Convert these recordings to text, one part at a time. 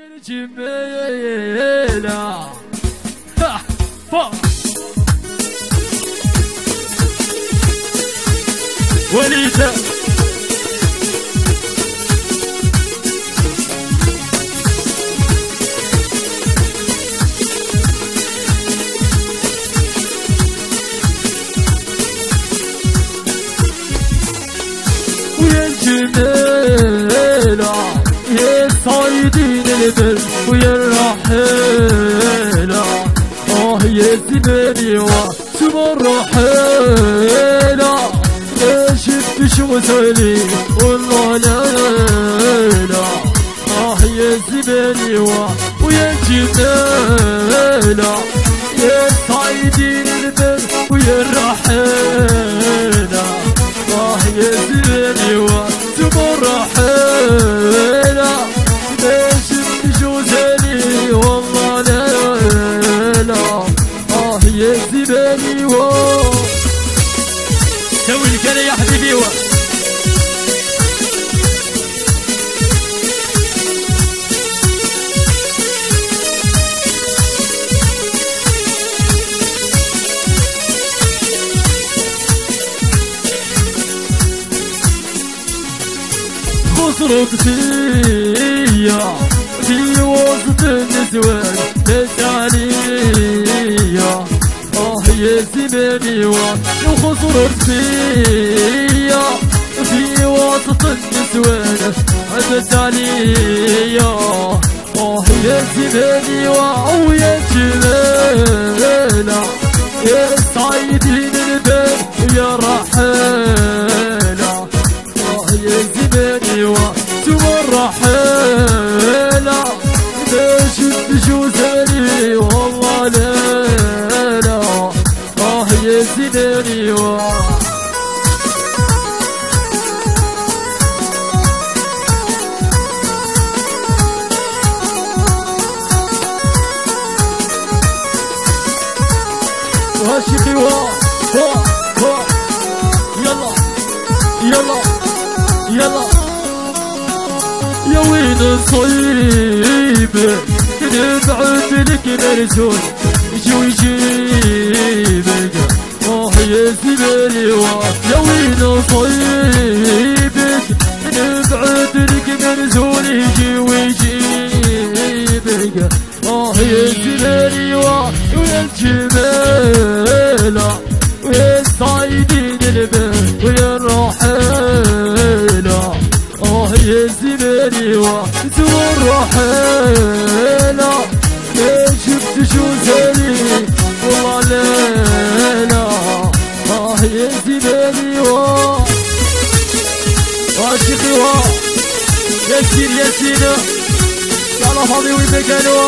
الجميلة وليدة ويا الجميلة يا صايدين البر ويا الرحيلة يا زماني وسما الرحيلة يا شفت شو سالي والله لا لا يا زماني ويا الجميلة يا صايدين البر ويا الرحيلة يا زماني وسما الرحيلة يا شفت شو سالي والله لا لا يا زماني سوي الكلى يا حبيبي خسرت فيا في وسط النسوان تسالية يا زماني لو خسرت فيا في وسط النسوان تسالية يا زماني ويا الجميلة يا صايدين الباب يا رحالة يا زماني وسوى الرحالة ما شفت شو سالي والله لا لا يا زماني وهالشيخي يلا يلا يلا يا وين نصيبك نبعث لك مرسول يجي ويجيبك يا زماني يا وين نصيبك نبعث لك مرسول يجي ويجيبك يا زماني ويا الجميلة ويا الصايدين الباب ويا الرحيلة يا زماني وسوى الرحيلة ما شفت شو سالي والله لا لا يا زماني شيخي ياسين ياسين يلا فاضي وين مكانو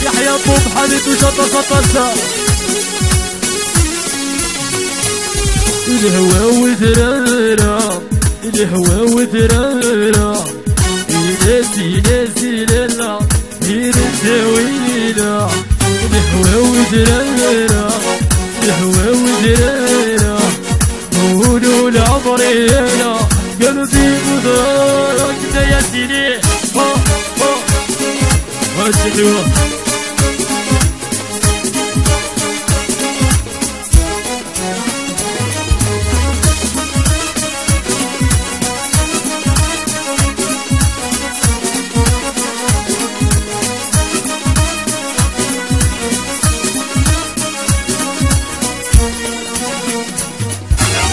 يحيى بوب حبيب وشطة سطسة الهوى وذرارة الهوى وذرارة ناسي ناسي لالا غير الزاويلة الهوى وذرارة الهوى وذرارة قولوا لعمرينا قلبي مضارك انت يا سيدي هاشتوا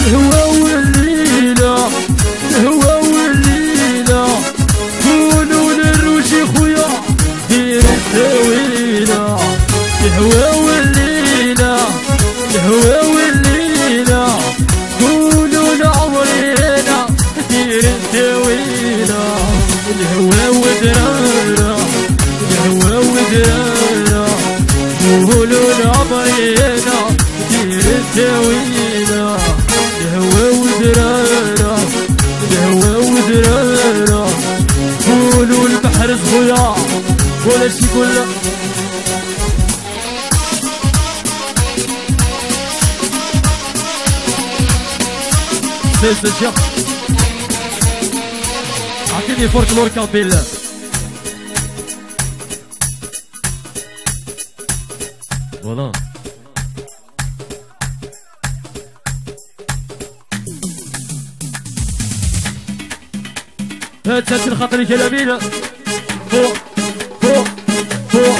الهوى والليلة الهوى والليلة قولوا للروشي خويا دير التاويلة الهوى والليلة الهوى والليلة قولوا لعمرينا دير التاويلة الهوى ودرارة الهوى ودرارة قولوا لعمرينا دير التاويلة الهوى سيسجا عطيني فولكلور كابيل فوالا تسجل خاطري كلامينا فوق فوق فوق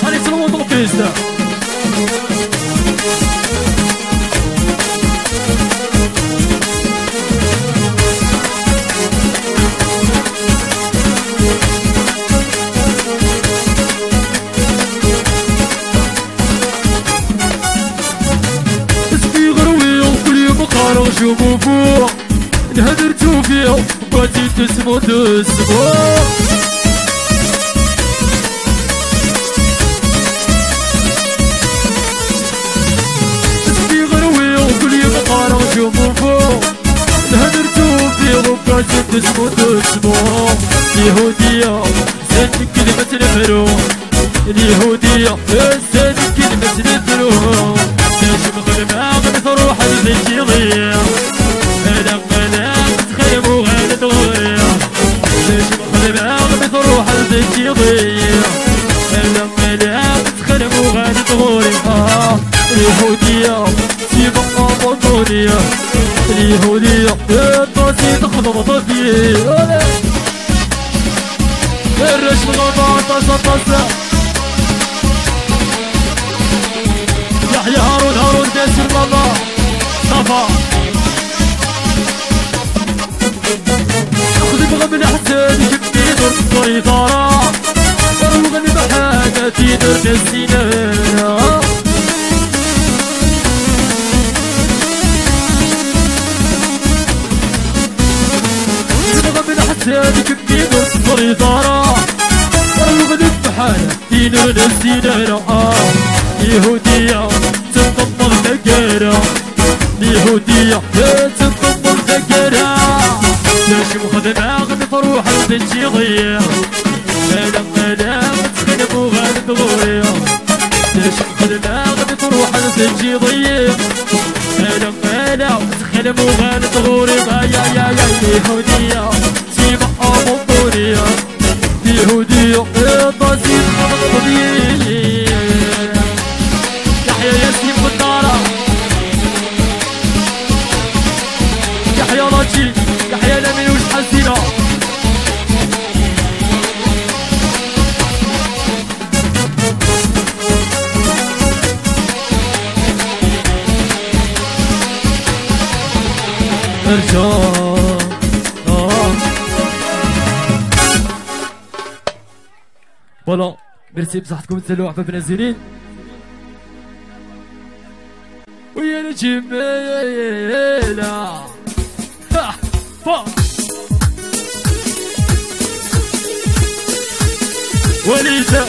هاني سلمو طوبيستا اسمي غروي وكل يوم قارغ شوفو فوق نهدرتو فيه بغاتي تسمو اسمي غروي وكل يوم قارغ شوفو فوق نهدرتو فيه بغاتي تسمو اليهودية زاد كلمة نفرو اليهودية زاد كلمة نفرو نجم غلبة غد تروح البيت يضيع تخيم وغادي تغير نجم غلبة غد تروح البيت يضيع لما لا تخيم وغادي تغير اليهودية سيبقى بطولية اليهودية الطاسي تخبط فيه الرشم غلطة طاسة يحيى هارون كاسر ماما صفا خذ بغى من حسن جبني دور الطريقة وروغني بحاجتي دور السنانة بغى من حسن جبني دور الطريقة وروغني بحاجتي دور السنانة يهودية تنضم ذكرى اليهودية تنضم ذكرى نجم خدمة غد تروح البنت يضيع مالا تخدم وغاد تغير نجم خدمة غد تروح البنت يضيع مالا تخدم وغاد تغير يا اليهودية سيما أبوطورية اليهودية طاسي خبطي يحيى ياسين بالدارة يحيى راشد يحيى لمين وش حزينة ارجع فوالا ميرسي بصحتكم تسلوا عفاف نازلين ويا الجميلة وليدة